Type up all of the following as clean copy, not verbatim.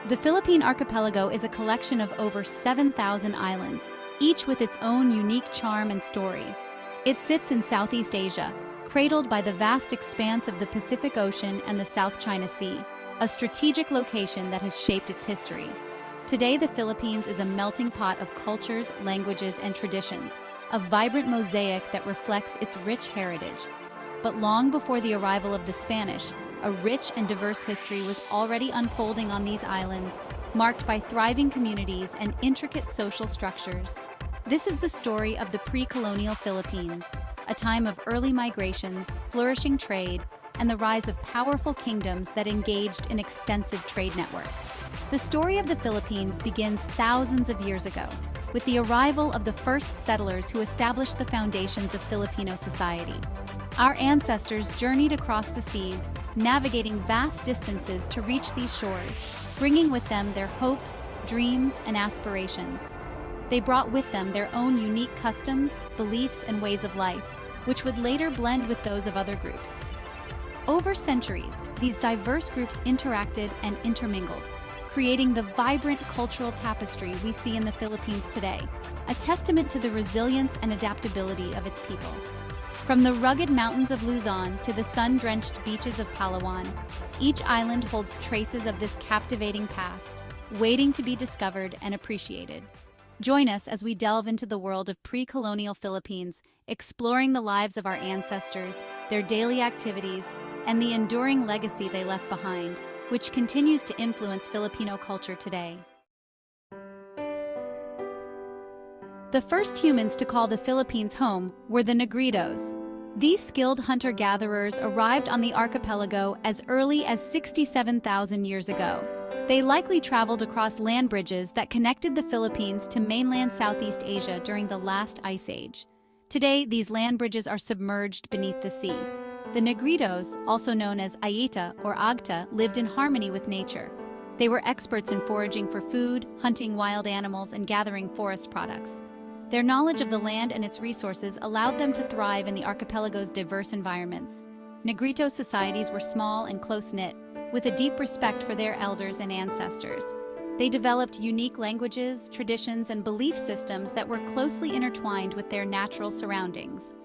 The Philippine archipelago is a collection of over 7,000 islands, each with its own unique charm and story. It sits in Southeast Asia, cradled by the vast expanse of the Pacific Ocean and the South China Sea, a strategic location that has shaped its history. Today, the Philippines is a melting pot of cultures, languages, and traditions, a vibrant mosaic that reflects its rich heritage. But long before the arrival of the Spanish, a rich and diverse history was already unfolding on these islands, marked by thriving communities and intricate social structures. This is the story of the pre-colonial Philippines, a time of early migrations, flourishing trade, and the rise of powerful kingdoms that engaged in extensive trade networks. The story of the Philippines begins thousands of years ago, with the arrival of the first settlers who established the foundations of Filipino society. Our ancestors journeyed across the seas, navigating vast distances to reach these shores, bringing with them their hopes, dreams, and aspirations. They brought with them their own unique customs, beliefs, and ways of life, which would later blend with those of other groups. Over centuries, these diverse groups interacted and intermingled, creating the vibrant cultural tapestry we see in the Philippines today, a testament to the resilience and adaptability of its people. From the rugged mountains of Luzon to the sun-drenched beaches of Palawan, each island holds traces of this captivating past, waiting to be discovered and appreciated. Join us as we delve into the world of pre-colonial Philippines, exploring the lives of our ancestors, their daily activities, and the enduring legacy they left behind, which continues to influence Filipino culture today. The first humans to call the Philippines home were the Negritos. These skilled hunter-gatherers arrived on the archipelago as early as 67,000 years ago. They likely traveled across land bridges that connected the Philippines to mainland Southeast Asia during the last ice age. Today, these land bridges are submerged beneath the sea. The Negritos, also known as Ayita or Agta, lived in harmony with nature. They were experts in foraging for food, hunting wild animals, and gathering forest products. Their knowledge of the land and its resources allowed them to thrive in the archipelago's diverse environments. Negrito societies were small and close-knit, with a deep respect for their elders and ancestors. They developed unique languages, traditions, and belief systems that were closely intertwined with their natural surroundings.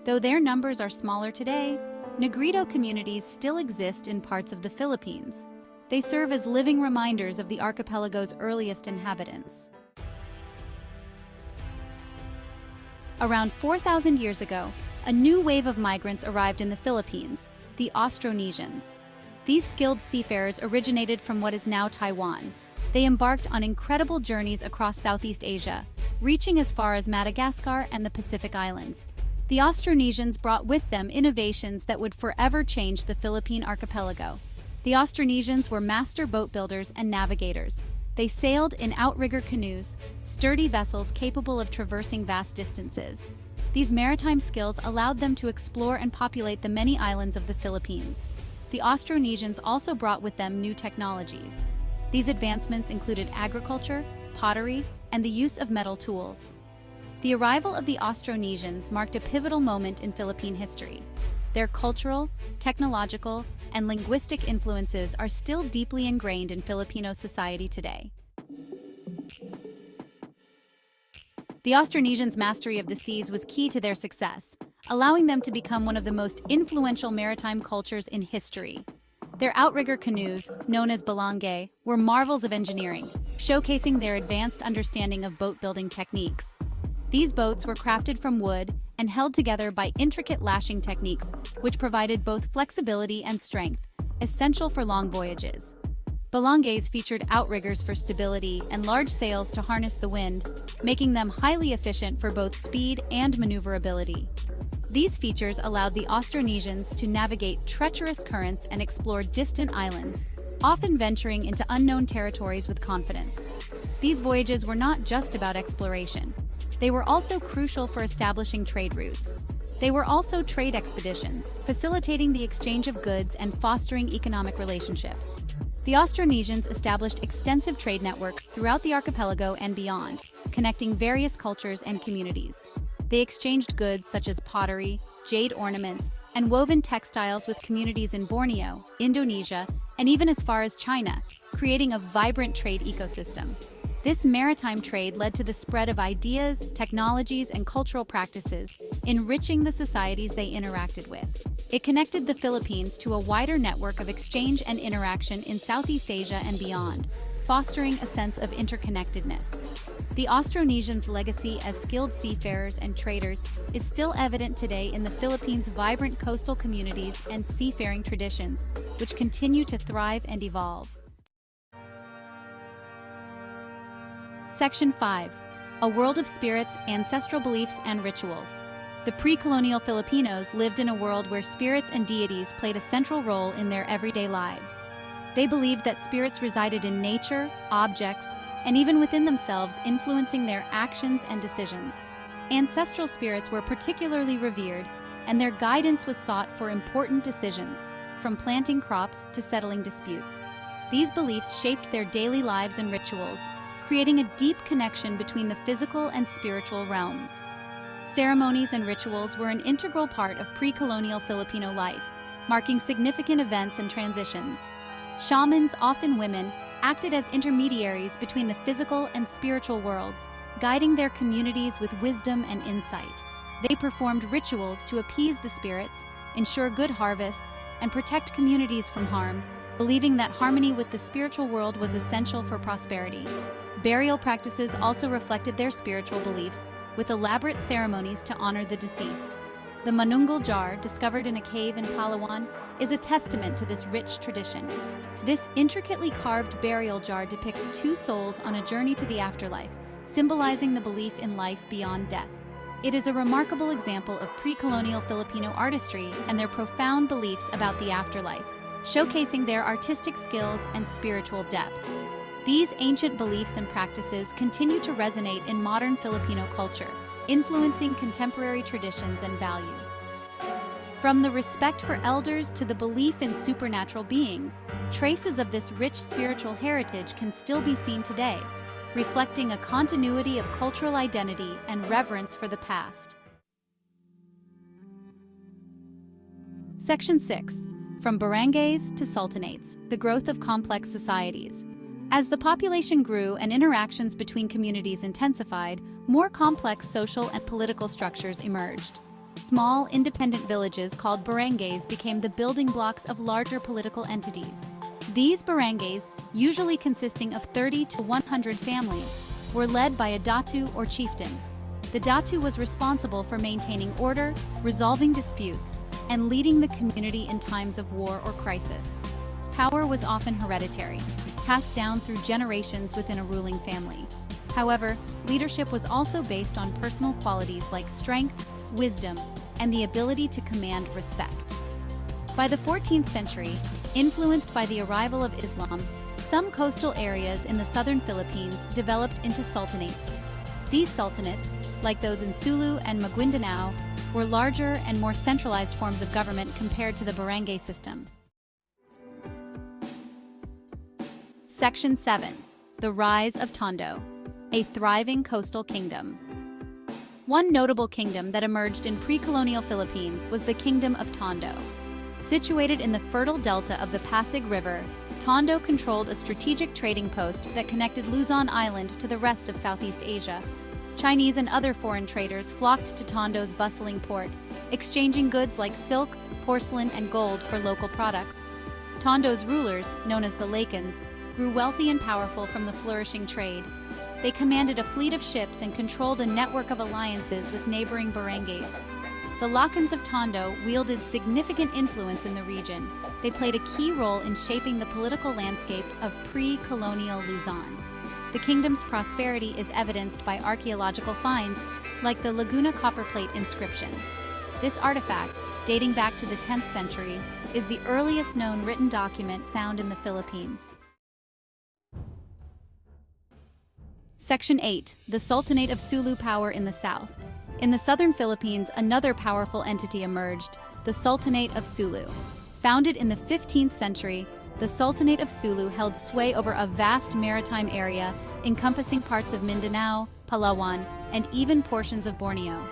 Though their numbers are smaller today, Negrito communities still exist in parts of the Philippines. They serve as living reminders of the archipelago's earliest inhabitants. Around 4,000 years ago, a new wave of migrants arrived in the Philippines, the Austronesians. These skilled seafarers originated from what is now Taiwan. They embarked on incredible journeys across Southeast Asia, reaching as far as Madagascar and the Pacific Islands. The Austronesians brought with them innovations that would forever change the Philippine archipelago. The Austronesians were master boat builders and navigators. They sailed in outrigger canoes, sturdy vessels capable of traversing vast distances. These maritime skills allowed them to explore and populate the many islands of the Philippines. The Austronesians also brought with them new technologies. These advancements included agriculture, pottery, and the use of metal tools. The arrival of the Austronesians marked a pivotal moment in Philippine history. Their cultural, technological, and linguistic influences are still deeply ingrained in Filipino society today. The Austronesians' mastery of the seas was key to their success, allowing them to become one of the most influential maritime cultures in history. Their outrigger canoes, known as balangay, were marvels of engineering, showcasing their advanced understanding of boat-building techniques. These boats were crafted from wood and held together by intricate lashing techniques, which provided both flexibility and strength, essential for long voyages. Balangays featured outriggers for stability and large sails to harness the wind, making them highly efficient for both speed and maneuverability. These features allowed the Austronesians to navigate treacherous currents and explore distant islands, often venturing into unknown territories with confidence. These voyages were not just about exploration. They were also crucial for establishing trade routes. They were also trade expeditions, facilitating the exchange of goods and fostering economic relationships. The Austronesians established extensive trade networks throughout the archipelago and beyond, connecting various cultures and communities. They exchanged goods such as pottery, jade ornaments, and woven textiles with communities in Borneo, Indonesia, and even as far as China, creating a vibrant trade ecosystem. This maritime trade led to the spread of ideas, technologies, and cultural practices, enriching the societies they interacted with. It connected the Philippines to a wider network of exchange and interaction in Southeast Asia and beyond, fostering a sense of interconnectedness. The Austronesians' legacy as skilled seafarers and traders is still evident today in the Philippines' vibrant coastal communities and seafaring traditions, which continue to thrive and evolve. Section 5. A World of Spirits, Ancestral Beliefs and Rituals. The pre-colonial Filipinos lived in a world where spirits and deities played a central role in their everyday lives. They believed that spirits resided in nature, objects, and even within themselves, influencing their actions and decisions. Ancestral spirits were particularly revered, and their guidance was sought for important decisions, from planting crops to settling disputes. These beliefs shaped their daily lives and rituals, creating a deep connection between the physical and spiritual realms. Ceremonies and rituals were an integral part of pre-colonial Filipino life, marking significant events and transitions. Shamans, often women, acted as intermediaries between the physical and spiritual worlds, guiding their communities with wisdom and insight. They performed rituals to appease the spirits, ensure good harvests, and protect communities from harm, believing that harmony with the spiritual world was essential for prosperity. Burial practices also reflected their spiritual beliefs, with elaborate ceremonies to honor the deceased. The Manunggul jar, discovered in a cave in Palawan, is a testament to this rich tradition. This intricately carved burial jar depicts two souls on a journey to the afterlife, symbolizing the belief in life beyond death. It is a remarkable example of pre-colonial Filipino artistry and their profound beliefs about the afterlife, showcasing their artistic skills and spiritual depth. These ancient beliefs and practices continue to resonate in modern Filipino culture, influencing contemporary traditions and values. From the respect for elders to the belief in supernatural beings, traces of this rich spiritual heritage can still be seen today, reflecting a continuity of cultural identity and reverence for the past. Section 6. From barangays to sultanates, the growth of complex societies. As the population grew and interactions between communities intensified, more complex social and political structures emerged. Small, independent villages called barangays became the building blocks of larger political entities. These barangays, usually consisting of 30 to 100 families, were led by a datu or chieftain. The datu was responsible for maintaining order, resolving disputes, and leading the community in times of war or crisis. Power was often hereditary, passed down through generations within a ruling family. However, leadership was also based on personal qualities like strength, wisdom, and the ability to command respect. By the 14th century, influenced by the arrival of Islam, some coastal areas in the southern Philippines developed into sultanates. These sultanates, like those in Sulu and Maguindanao, were larger and more centralized forms of government compared to the barangay system. Section 7. The Rise of Tondo, a thriving coastal kingdom. One notable kingdom that emerged in pre-colonial Philippines was the Kingdom of Tondo. Situated in the fertile delta of the Pasig River, Tondo controlled a strategic trading post that connected Luzon Island to the rest of Southeast Asia. Chinese and other foreign traders flocked to Tondo's bustling port, exchanging goods like silk, porcelain, and gold for local products. Tondo's rulers, known as the Lakans, grew wealthy and powerful from the flourishing trade. They commanded a fleet of ships and controlled a network of alliances with neighboring barangays. The Lakans of Tondo wielded significant influence in the region. They played a key role in shaping the political landscape of pre-colonial Luzon. The kingdom's prosperity is evidenced by archaeological finds like the Laguna copperplate inscription. This artifact, dating back to the 10th century, is the earliest known written document found in the Philippines. Section 8. The Sultanate of Sulu power in the south. In the southern Philippines, another powerful entity emerged, the Sultanate of Sulu. Founded in the 15th century, the Sultanate of Sulu held sway over a vast maritime area encompassing parts of Mindanao, Palawan, and even portions of Borneo.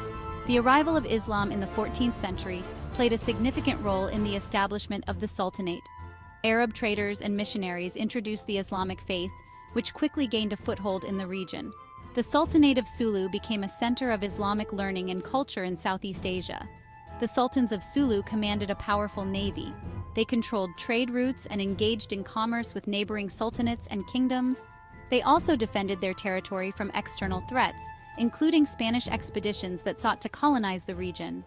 The arrival of Islam in the 14th century played a significant role in the establishment of the Sultanate. Arab traders and missionaries introduced the Islamic faith, which quickly gained a foothold in the region. The Sultanate of Sulu became a center of Islamic learning and culture in Southeast Asia. The sultans of Sulu commanded a powerful navy. They controlled trade routes and engaged in commerce with neighboring sultanates and kingdoms. They also defended their territory from external threats, including Spanish expeditions that sought to colonize the region.